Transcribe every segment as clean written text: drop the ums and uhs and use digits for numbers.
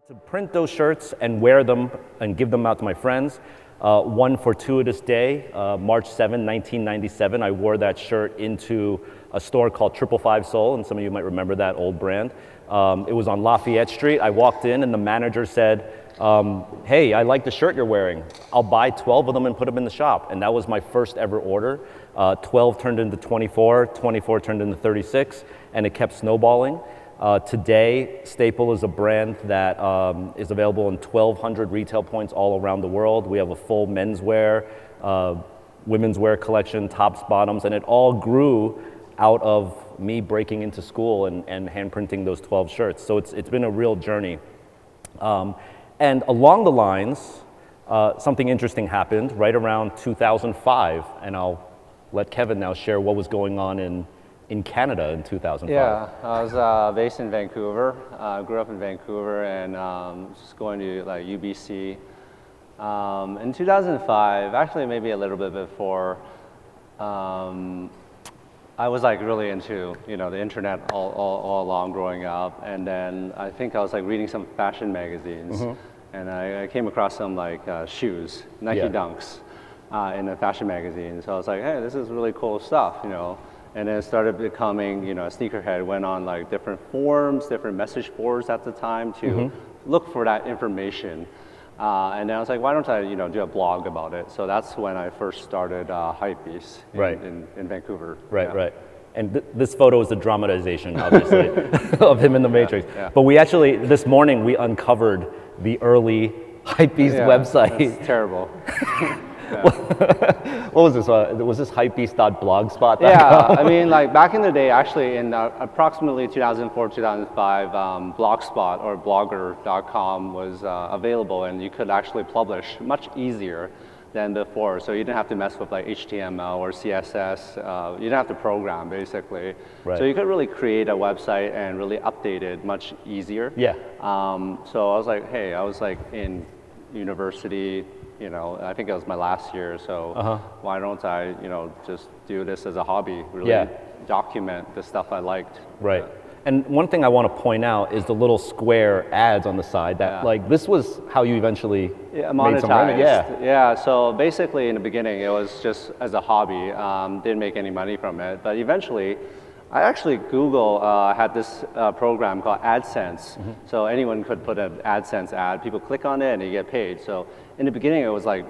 To print those shirts and wear them and give them out to my friends. One fortuitous day, March 7, 1997, I wore that shirt into a store called 555 Soul, and some of you might remember that old brand. It was on Lafayette Street. I walked in and the manager said, hey, I like the shirt you're wearing. I'll buy 12 of them and put them in the shop. And that was my first ever order. 12 turned into 24, 24 turned into 36, and it kept snowballing. Today, Staple is a brand that is available in 1,200 retail points all around the world. We have a full menswear, women's wear collection, tops, bottoms, and it all grew out of me breaking into school and hand printing those 12 shirts. So it's been a real journey. And along the lines, something interesting happened right around 2005, and I'll let Kevin now share what was going on in Canada in 2005. Yeah, I was based in Vancouver. Grew up in Vancouver and just going to like UBC. In 2005, actually maybe a little bit before, I was like really into the internet all along growing up, and then I think I was like reading some fashion magazines, and I came across some like shoes, Nike Dunks, in a fashion magazine. So I was like, hey, this is really cool stuff, And then it started becoming, a sneakerhead. Went on like different forums, different message boards at the time to look for that information. And then I was like, why don't I, do a blog about it? So that's when I first started Hypebeast in Vancouver. Right. And this photo is the dramatization, obviously, of him in the Matrix. Yeah. But we actually, this morning, we uncovered the early Hypebeast website. That's terrible. What was this? Was this hypebeast.blogspot.com? Yeah, I mean, like back in the day, actually in approximately 2004, 2005, Blogspot or blogger.com was available, and you could actually publish much easier than before. So you didn't have to mess with like HTML or CSS. You didn't have to program, basically. Right. So you could really create a website and really update it much easier. Yeah. So I was like, hey, I was like in university, I think it was my last year, so why don't I, just do this as a hobby, really document the stuff I liked. Right. And one thing I want to point out is the little square ads on the side that like, this was how you eventually made some money. Yeah, so basically in the beginning, it was just as a hobby, didn't make any money from it, but eventually, Google had this program called AdSense. So anyone could put an AdSense ad, people click on it and you get paid. So in the beginning it was like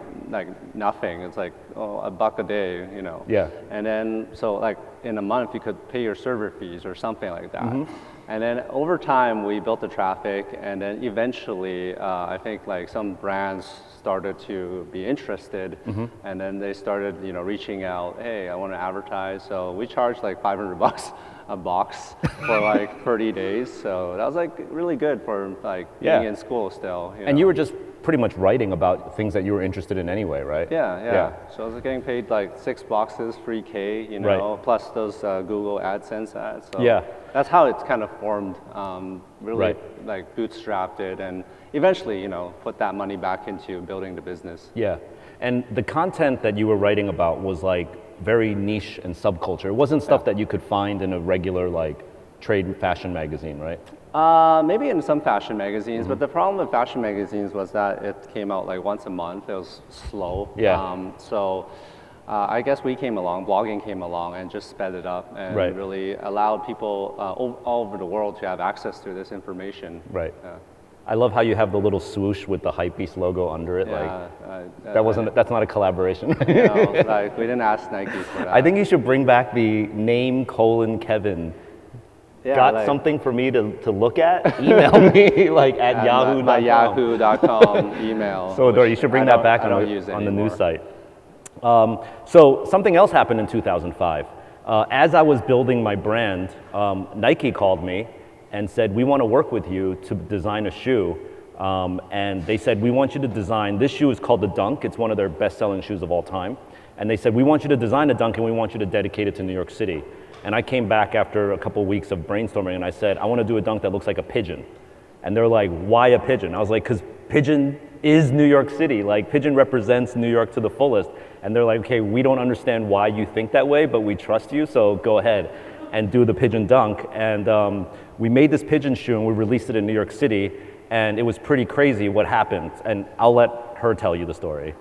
nothing. It's like, $1 a day, Yeah. And then, so like in a month you could pay your server fees or something like that. And then over time we built the traffic, and then eventually I think like some brands started to be interested, and then they started reaching out, hey, I want to advertise. So we charged like $500 a box for like 30 days. So that was like really good for like being in school still. And you were just pretty much writing about things that you were interested in anyway, right? Yeah. So I was getting paid like 6 boxes, free K, plus those Google AdSense ads. So that's how it's kind of formed, really like bootstrapped it, and eventually, put that money back into building the business. Yeah. And the content that you were writing about was like very niche and subculture. It wasn't stuff that you could find in a regular like trade fashion magazine, right? Maybe in some fashion magazines, but the problem with fashion magazines was that it came out like once a month. It was slow. Yeah. So I guess we came along, blogging came along and just sped it up and really allowed people all over the world to have access to this information. Right. I love how you have the little swoosh with the Hypebeast logo under it. That's not a collaboration. No, like we didn't ask Nike for that. I think you should bring back the name Kevin. Got something for me to look at? Email me at yahoo.com. My yahoo.com email. So you should bring that back on the new site. So something else happened in 2005. As I was building my brand, Nike called me and said, we want to work with you to design a shoe. And they said, we want you to design, this shoe is called the Dunk. It's one of their best-selling shoes of all time. And they said, we want you to design a Dunk and we want you to dedicate it to New York City. And I came back after a couple of weeks of brainstorming and I said, I want to do a Dunk that looks like a pigeon. And they're like, why a pigeon? I was like, because pigeon is New York City. Like, pigeon represents New York to the fullest. And they're like, okay, we don't understand why you think that way, but we trust you, so go ahead and do the pigeon Dunk. And we made this pigeon shoe and we released it in New York City. and it was pretty crazy what happened. And I'll let her tell you the story.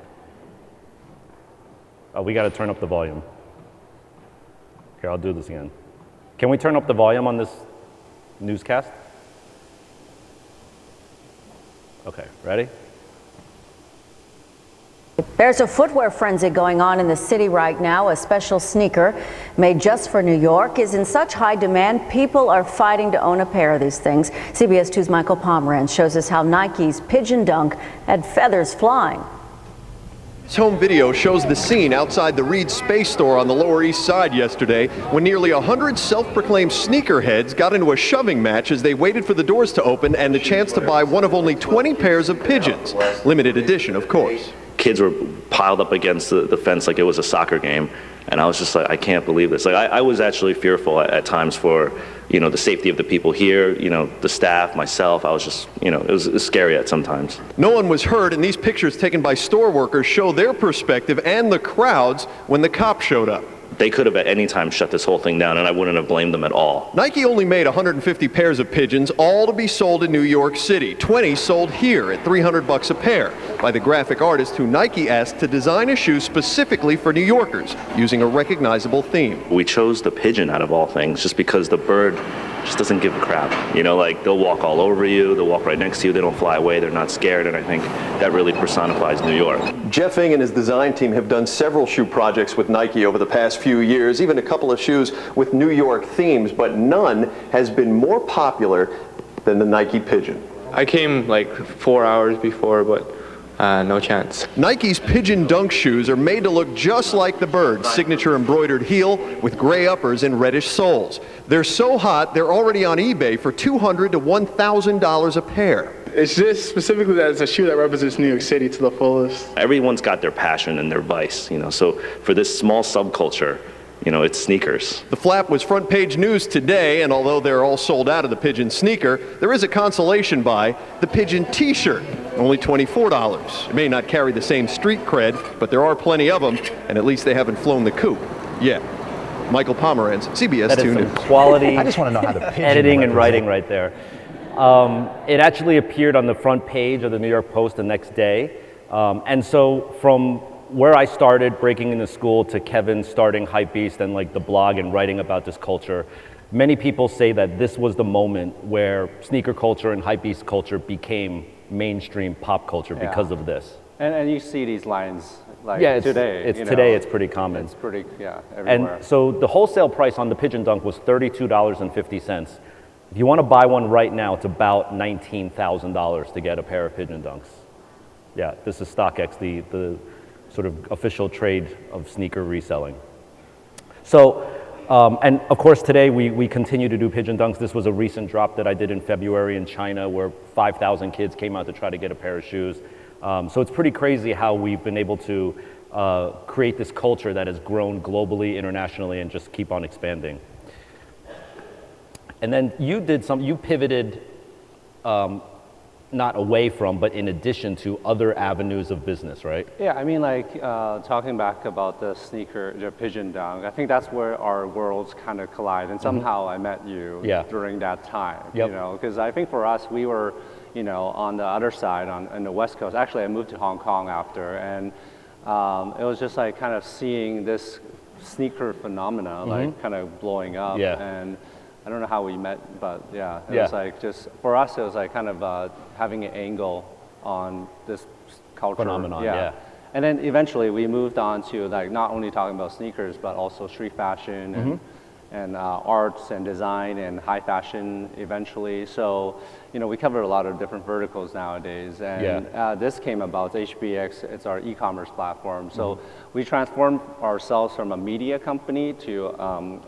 Oh, we got to turn up the volume. Here, I'll do this again. Can we turn up the volume on this newscast? Okay, ready? There's a footwear frenzy going on in the city right now. A special sneaker made just for New York is in such high demand, people are fighting to own a pair of these things. CBS 2's Michael Pomerantz shows us how Nike's Pigeon Dunk had feathers flying. This home video shows the scene outside the Reed Space Store on the Lower East Side yesterday when nearly 100 self-proclaimed sneakerheads got into a shoving match as they waited for the doors to open and the chance to buy one of only 20 pairs of pigeons. Limited edition, of course. Kids were piled up against the fence like it was a soccer game, and I was just like, I can't believe this. Like, I was actually fearful at times for, the safety of the people here, the staff, myself. I was just, it was scary at sometimes. No one was hurt, and these pictures taken by store workers show their perspective and the crowds when the cops showed up. They could have at any time shut this whole thing down, and I wouldn't have blamed them at all. Nike only made 150 pairs of pigeons, all to be sold in New York City. 20 sold here at $300 a pair by the graphic artist who Nike asked to design a shoe specifically for New Yorkers, using a recognizable theme. We chose the pigeon out of all things just because the bird just doesn't give a crap. Like they'll walk all over you, they'll walk right next to you, they don't fly away, they're not scared, and I think that really personifies New York. Jeff Ng and his design team have done several shoe projects with Nike over the past few years, even a couple of shoes with New York themes, but none has been more popular than the Nike Pigeon. I came like 4 hours before, but no chance. Nike's Pigeon Dunk shoes are made to look just like the bird's signature embroidered heel with gray uppers and reddish soles. They're so hot, they're already on eBay for $200 to $1,000 a pair. It's just specifically that it's a shoe that represents New York City to the fullest. Everyone's got their passion and their vice, so for this small subculture, it's sneakers. The flap was front page news today, and although they're all sold out of the Pigeon sneaker, there is a consolation buy, the Pigeon t-shirt, only $24. It may not carry the same street cred, but there are plenty of them, and at least they haven't flown the coop yet. Michael Pomerantz, CBS 2 News. That is some quality I just want to know how the pigeon editing and represents. writing right there. It actually appeared on the front page of the New York Post the next day. And so from where I started breaking into school to Kevin starting Hypebeast and like the blog and writing about this culture, many people say that this was the moment where sneaker culture and Hypebeast culture became mainstream pop culture because of this. And you see these lines like today. Today it's pretty common. It's pretty, everywhere. And so the wholesale price on the Pigeon Dunk was $32.50. If you want to buy one right now, it's about $19,000 to get a pair of Pigeon Dunks. Yeah, this is StockX, the sort of official trade of sneaker reselling. So, and of course today we continue to do Pigeon Dunks. This was a recent drop that I did in February in China where 5,000 kids came out to try to get a pair of shoes. So it's pretty crazy how we've been able to create this culture that has grown globally, internationally, and just keep on expanding. And then you pivoted not away from, but in addition to other avenues of business, right? Yeah, I mean, like talking back about the Pigeon Dunk, I think that's where our worlds kind of collide. And somehow I met you during that time, because I think for us, we were, on the other side, on the West Coast. Actually, I moved to Hong Kong after, and it was just like kind of seeing this sneaker phenomena, like kind of blowing up. And I don't know how we met, but it was like just, for us, it was like kind of having an angle on this culture. Phenomenon, And then eventually we moved on to like not only talking about sneakers, but also street fashion and arts and design and high fashion eventually. So, we cover a lot of different verticals nowadays. And this came about, HBX, it's our e-commerce platform. So we transformed ourselves from a media company to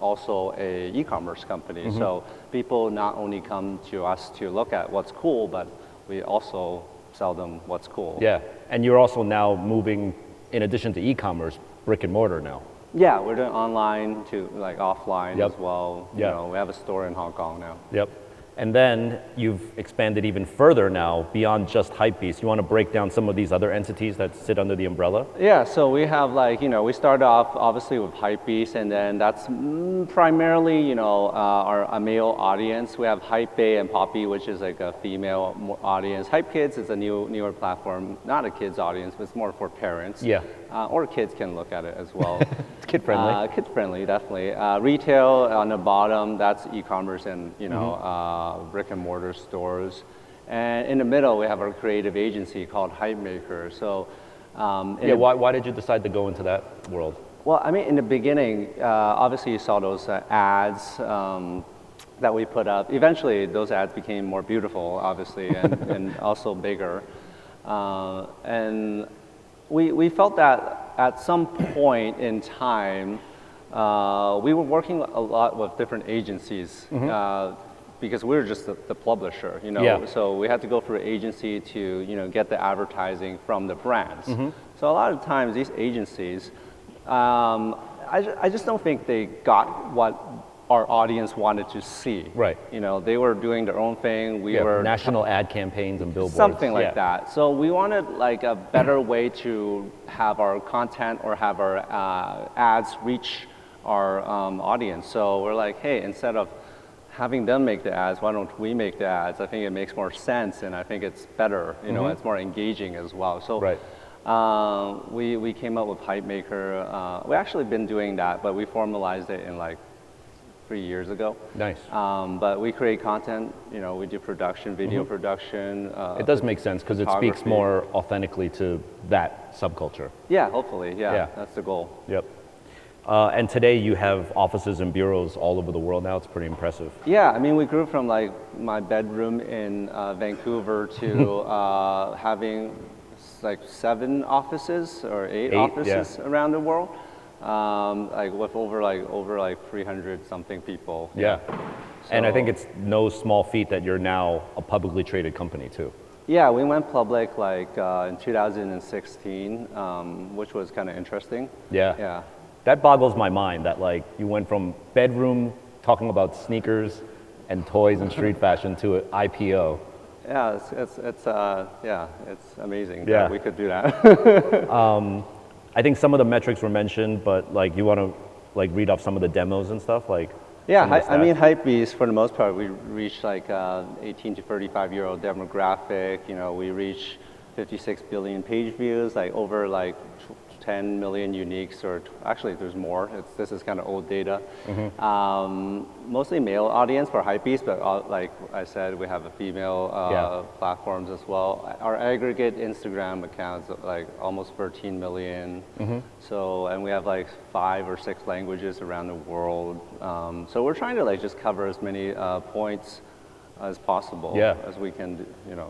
also a e-commerce company. So people not only come to us to look at what's cool, but we also sell them what's cool. Yeah, and you're also now moving, in addition to e-commerce, brick and mortar now. Yeah, we're doing online to like offline as well. We have a store in Hong Kong now. Yep. And then you've expanded even further now beyond just Hypebeast. You want to break down some of these other entities that sit under the umbrella? Yeah, so we have like, we started off obviously with Hypebeast, and then that's primarily, our male audience. We have Hypebae and Poppy, which is like a female audience. Hype Kids is a newer platform, not a kids audience, but it's more for parents. Yeah. Or kids can look at it as well. It's kid friendly. Kid friendly, definitely. Retail on the bottom, that's e-commerce and, brick and mortar stores. And in the middle, we have our creative agency called Hypemaker. So, why did you decide to go into that world? Well, I mean, in the beginning, obviously you saw those ads that we put up. Eventually, those ads became more beautiful, obviously, and also bigger. And we felt that at some point in time, we were working a lot with different agencies because we were just the publisher, So we had to go through an agency to, get the advertising from the brands. So a lot of times these agencies, I just don't think they got what our audience wanted to see. Right. They were doing their own thing. We were national ad campaigns and billboards. Something like that. So we wanted like a better way to have our content or have our ads reach our audience. So we're like, hey, instead of having them make the ads, why don't we make the ads? I think it makes more sense, and I think it's better. It's more engaging as well. So we came up with Hypemaker. We actually been doing that, but we formalized it in like 3 years ago. Nice. But we create content, we do production, video production. It does make sense because it speaks more authentically to that subculture. Yeah, hopefully, yeah. That's the goal. Yep. And today you have offices and bureaus all over the world now. It's pretty impressive. Yeah, I mean, we grew from like my bedroom in Vancouver to having like 7 offices or 8 offices around the world. Like with over 300 something people. Yeah. So, and I think it's no small feat that you're now a publicly traded company too. Yeah, we went public like in 2016, which was kind of interesting. Yeah. That boggles my mind that like you went from bedroom talking about sneakers and toys and street fashion to an IPO. Yeah, it's amazing that we could do that. I think some of the metrics were mentioned, but like you want to like read off some of the demos and stuff like. Yeah, I mean, Hypebeast for the most part, we reach like 18 to 35-year-old demographic. We reach 56 billion page views, like over like 10 million uniques, or actually there's more. This is kind of old data. Mostly male audience for Hypebeast, but like I said, we have a female platforms as well. Our aggregate Instagram accounts like almost 13 million. So, and we have like 5 or 6 languages around the world. So we're trying to like just cover as many points as possible as we can,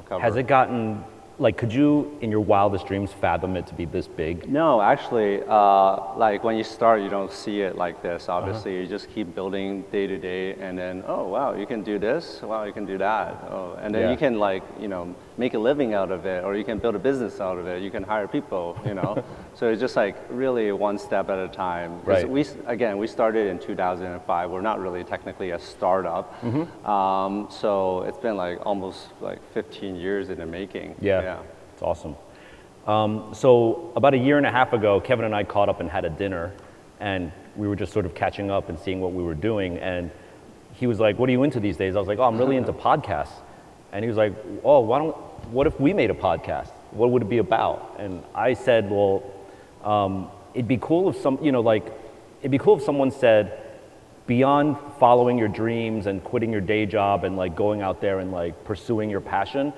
cover. Has it gotten like, could you, in your wildest dreams, fathom it to be this big? No, actually, like when you start, you don't see it like this. Obviously, you just keep building day to day, and then, oh wow, you can do this. Wow, you can do that. Oh, and then you can like, make a living out of it, or you can build a business out of it. You can hire people, So it's just like really one step at a time. Right. We started in 2005. We're not really technically a startup. So it's been like almost like 15 years in the making. Yeah. It's awesome. So about a year and a half ago, Kevin and I caught up and had a dinner, and we were just sort of catching up and seeing what we were doing. And he was like, "What are you into these days?" I was like, "Oh, I'm really into podcasts." And he was like, "Oh, what if we made a podcast? What would it be about?" And I said, "Well, it'd be cool if someone said, beyond following your dreams and quitting your day job and like going out there and like pursuing your passion,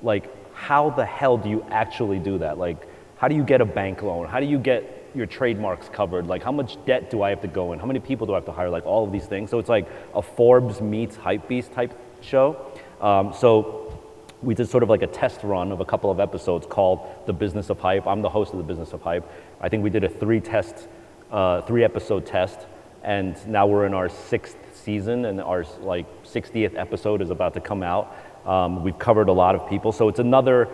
like how the hell do you actually do that? Like, how do you get a bank loan? How do you get your trademarks covered? Like, how much debt do I have to go in? How many people do I have to hire? Like, all of these things. So it's like a Forbes meets Hypebeast type show. So we did sort of like a test run of a couple of episodes called The Business of Hype. I'm the host of The Business of Hype. I think we did a 3-episode test, and now we're in our 6th season, and our like 60th episode is about to come out. We've covered a lot of people, so it's another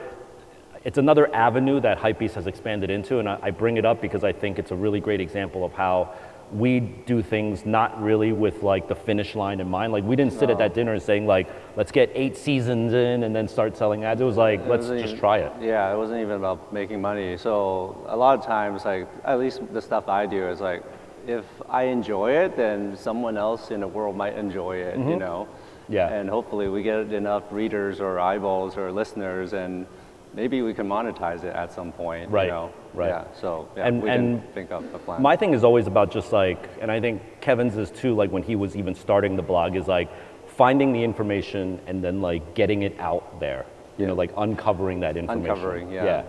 avenue that Hypebeast has expanded into, and I bring it up because I think it's a really great example of how we do things not really with like the finish line in mind. Like we didn't sit at that dinner and saying like, let's get 8 seasons in and then start selling ads. It was like, let's just try it. Yeah, it wasn't even about making money. So a lot of times, like at least the stuff I do is like, if I enjoy it, then someone else in the world might enjoy it, you know? Yeah. And hopefully we get enough readers or eyeballs or listeners, and maybe we can monetize it at some point, Right, you know? right. Yeah, so yeah, And- we and can think of a plan. My thing is always about just like, and I think Kevin's is too, like when he was even starting the blog, is like finding the information and then like getting it out there, you know, like uncovering that information. Uncovering, yeah.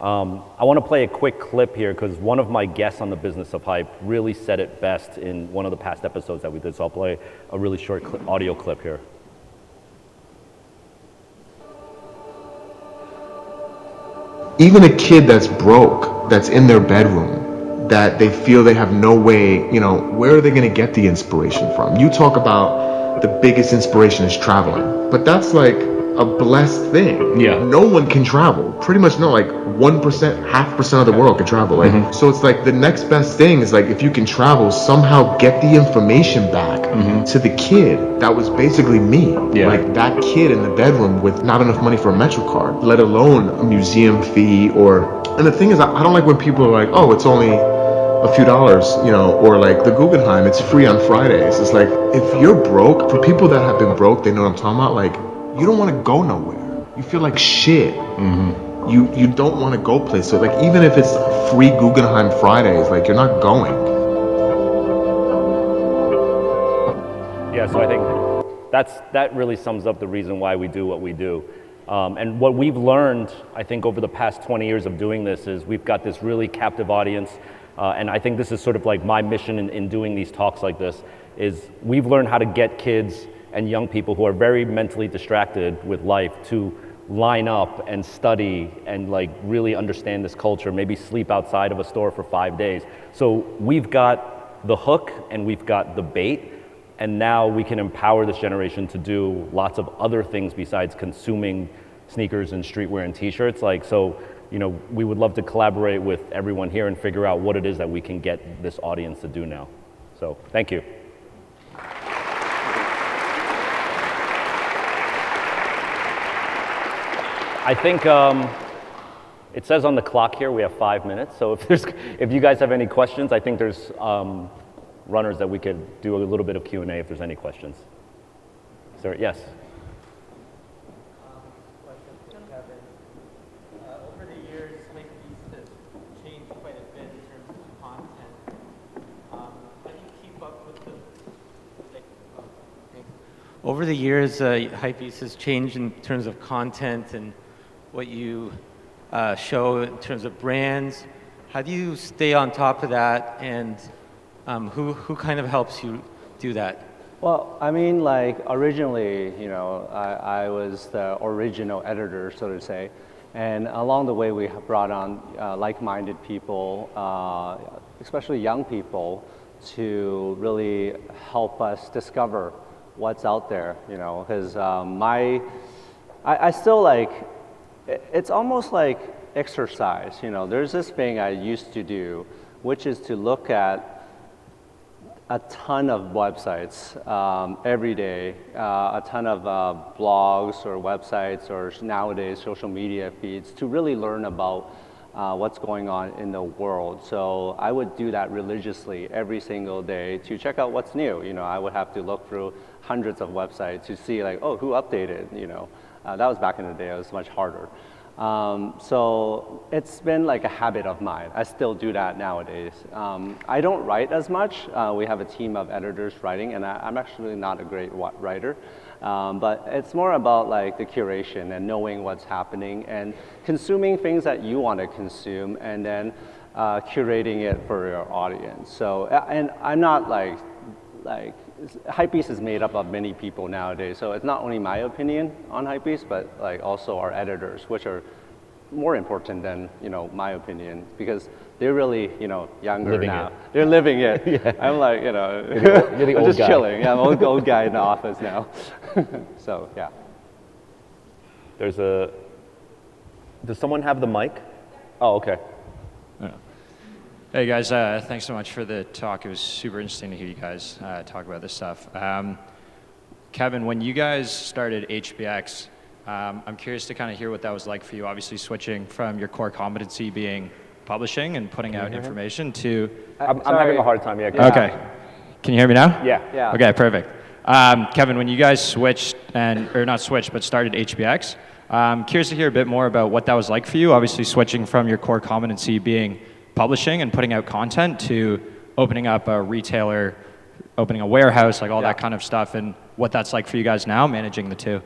I want to play a quick clip here because one of my guests on the Business of Hype really said it best in one of the past episodes that we did. So I'll play a really short audio clip here. Even a kid that's broke, that's in their bedroom, that they feel they have no way, you know, where are they going to get the inspiration from? You talk about the biggest inspiration is traveling, but that's like a blessed thing. Yeah. No one can travel. Pretty much no, like 1%, 0.5% of the world can travel. Like, so it's like the next best thing is like if you can travel, somehow get the information back to the kid that was basically me. Yeah. Like that kid in the bedroom with not enough money for a Metro card, let alone a museum fee or. And the thing is, I don't like when people are like, oh, it's only a few dollars, you know, or like the Guggenheim, it's free on Fridays. It's like, if you're broke, for people that have been broke, they know what I'm talking about. Like, you don't want to go nowhere. You feel like shit. You don't want to go places. So like, even if it's free Guggenheim Fridays, like you're not going. Yeah, so I think that really sums up the reason why we do what we do. And what we've learned, I think, over the past 20 years of doing this is we've got this really captive audience. And I think this is sort of like my mission in doing these talks like this, is we've learned how to get kids and young people who are very mentally distracted with life to line up and study and like really understand this culture, maybe sleep outside of a store for 5 days. So we've got the hook and we've got the bait, and now we can empower this generation to do lots of other things besides consuming sneakers and streetwear and t-shirts. Like, so, you know, we would love to collaborate with everyone here and figure out what it is that we can get this audience to do now. So thank you. I think it says on the clock here we have 5 minutes. So if you guys have any questions, I think there's runners that we could do a little bit of Q&A if there's any questions. Sir, yes. Over the years, Hypebeast has changed quite a bit in terms of content. How do you keep up with the? Over the years, Hypebeast has changed in terms of content and what you show in terms of brands. How do you stay on top of that, and who kind of helps you do that? Well, I mean, like originally, you know, I was the original editor, so to say, and along the way we have brought on like-minded people, especially young people, to really help us discover what's out there, you know, because I still like, it's almost like exercise, you know. There's this thing I used to do, which is to look at a ton of websites every day, a ton of blogs or websites or nowadays social media feeds to really learn about what's going on in the world. So I would do that religiously every single day to check out what's new. You know, I would have to look through hundreds of websites to see like, oh, who updated, you know. That was back in the day, it was much harder. So it's been like a habit of mine. I still do that nowadays. I don't write as much. We have a team of editors writing, and I'm actually not a great writer. But it's more about like the curation and knowing what's happening and consuming things that you want to consume, and then curating it for your audience. So, and I'm not like Hypebeast is made up of many people nowadays, so it's not only my opinion on Hypebeast, but like also our editors, which are more important than, you know, my opinion, because they're really, you know, younger living now. it. They're living it. Yeah. I'm like, you know, You're the I'm old just guy. chilling. Yeah, I'm an old guy in the office now. So yeah. Does someone have the mic? Oh, okay. Hey guys, thanks so much for the talk. It was super interesting to hear you guys talk about this stuff. Kevin, when you guys started HBX, I'm curious to kind of hear what that was like for you, obviously switching from your core competency being publishing and putting out information to... I'm having a hard time, yeah. Okay. Can you hear me now? Yeah. Okay, perfect. Kevin, when you guys switched, or not switched, but started HBX, I'm curious to hear a bit more about what that was like for you, obviously switching from your core competency being publishing and putting out content to opening up a retailer, opening a warehouse, like all that kind of stuff, and what that's like for you guys now, managing the two.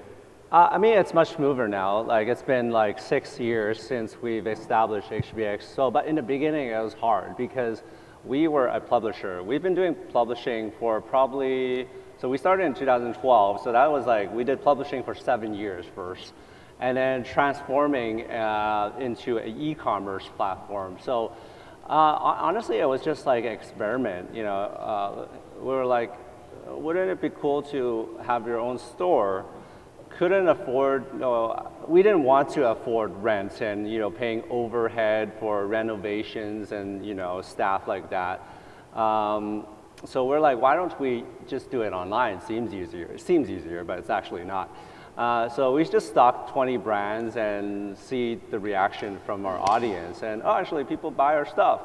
I mean, it's much smoother now. Like, it's been like 6 years since we've established HBX. So, but in the beginning, it was hard because we were a publisher. We've been doing publishing for probably, so we started in 2012. So that was like, we did publishing for 7 years first, and then transforming into an e-commerce platform. So honestly, it was just like an experiment. You know, we were like, wouldn't it be cool to have your own store? Couldn't afford, we didn't want to afford rent and, paying overhead for renovations and, staff like that. So we're like, why don't we just do it online? It seems easier, but it's actually not. So we just stocked 20 brands and see the reaction from our audience. And actually people buy our stuff,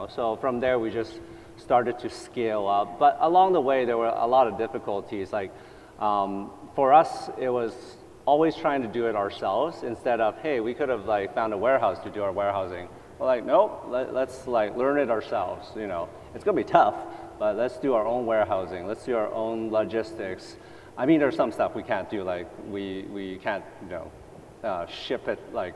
So from there we just started to scale up. But along the way there were a lot of difficulties. Like, for us, it was always trying to do it ourselves instead of, hey, we could have like found a warehouse to do our warehousing. We're like, nope, let's like learn it ourselves. It's gonna be tough, but let's do our own warehousing. Let's do our own logistics. I mean, there's some stuff we can't do, like we can't, ship it like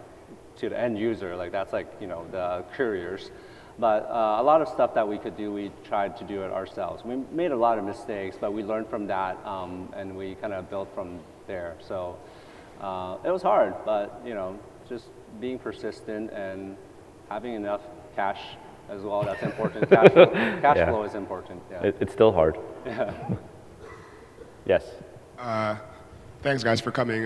to the end user. Like that's like, the couriers. But a lot of stuff that we could do, we tried to do it ourselves. We made a lot of mistakes, but we learned from that, and we kind of built from there. So it was hard, but just being persistent and having enough cash as well. That's important. Cash flow is important. Yeah. It's still hard. Yeah. Yes. Thanks, guys, for coming.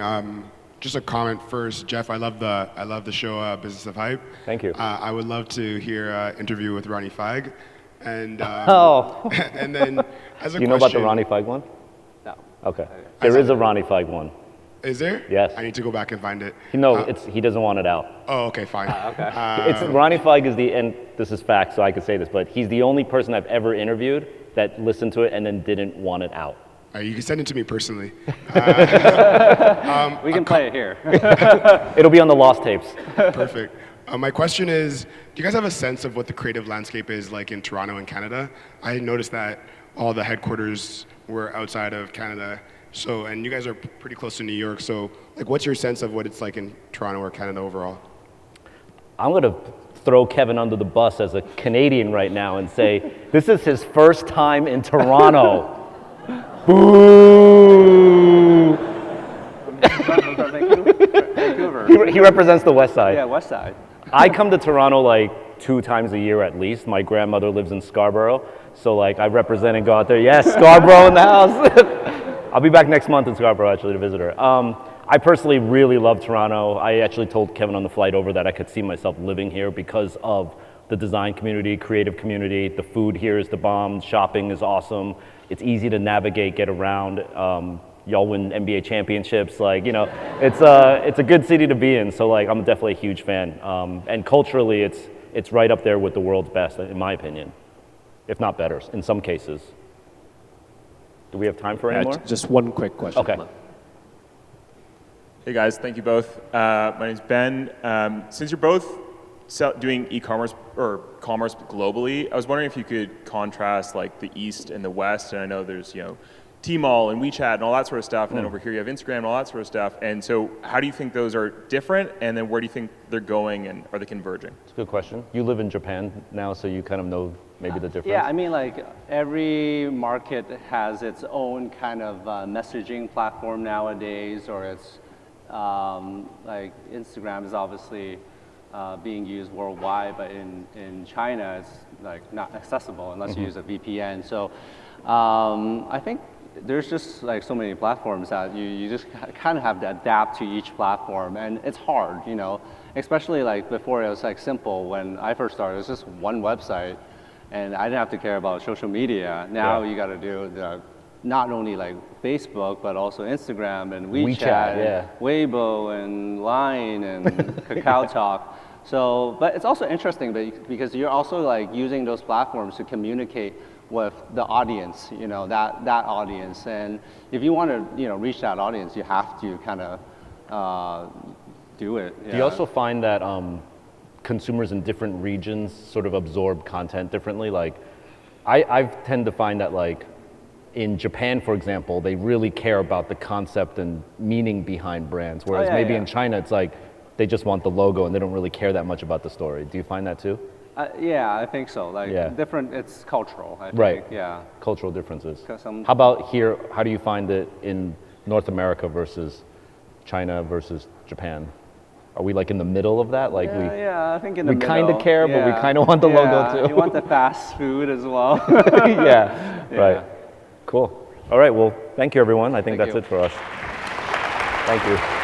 Just a comment first, Jeff. I love the show Business of Hype. Thank you. I would love to hear an interview with Ronnie Feig, and and then as a Do you know about the Ronnie Feig one? No. Okay. There is a Ronnie Feig one. Is there? Yes. I need to go back and find it. He doesn't want it out. Oh, okay, fine. Okay. Ronnie Feig is and this is fact, so I could say this, but he's the only person I've ever interviewed that listened to it and then didn't want it out. You can send it to me personally. We can play it here. It'll be on the lost tapes. Perfect. My question is, do you guys have a sense of what the creative landscape is like in Toronto and Canada? I noticed that all the headquarters were outside of Canada, and you guys are pretty close to New York, so like, what's your sense of what it's like in Toronto or Canada overall? I'm going to throw Kevin under the bus as a Canadian right now and say, this is his first time in Toronto. Boo! Vancouver. He represents the West Side. Yeah, West Side. I come to Toronto like 2 times a year at least. My grandmother lives in Scarborough, so like I represent and go out there. Yes, Scarborough in the house. I'll be back next month in Scarborough actually to visit her. I personally really love Toronto. I actually told Kevin on the flight over that I could see myself living here because of the design community, creative community. The food here is the bomb. Shopping is awesome. It's easy to navigate, get around. Y'all win NBA championships. Like, it's a good city to be in. So like, I'm definitely a huge fan. And culturally, it's right up there with the world's best, in my opinion, if not better in some cases. Do we have time for any more? Just one quick question. Okay. Hey guys, thank you both. My name's Ben. Since you're both doing e-commerce or commerce globally, I was wondering if you could contrast like the East and the West. And I know there's Tmall and WeChat and all that sort of stuff, and then over here you have Instagram and all that sort of stuff. And so, how do you think those are different? And then where do you think they're going, and are they converging? It's a good question. You live in Japan now, so you kind of know maybe the difference. Yeah, I mean, like every market has its own kind of messaging platform nowadays, or it's like Instagram is obviously being used worldwide, but in China it's like not accessible unless you use a VPN. So I think there's just like so many platforms that you just kind of have to adapt to each platform, and it's hard, you know, especially like before it was like simple. When I first started, it was just one website, and I didn't have to care about social media. Now you got to do not only like Facebook, but also Instagram and WeChat, and Weibo and Line and Kakao Talk. So, but it's also interesting because you're also like using those platforms to communicate with the audience, you know, that audience. And if you want to, you know, reach that audience, you have to kind of do it. Do you also find that consumers in different regions sort of absorb content differently? Like, I tend to find that like in Japan, for example, they really care about the concept and meaning behind brands, whereas maybe in China, it's like they just want the logo and they don't really care that much about the story. Do you find that too? Yeah, I think so. Like different, it's cultural, I think. Right. Yeah. Cultural differences. How about here? How do you find it in North America versus China versus Japan? Are we like in the middle of that? Like I think in the middle. We kind of care, but we kind of want the logo too. You want the fast food as well. Right. Cool. All right. Well, thank you, everyone. I think that's it for us. Thank you.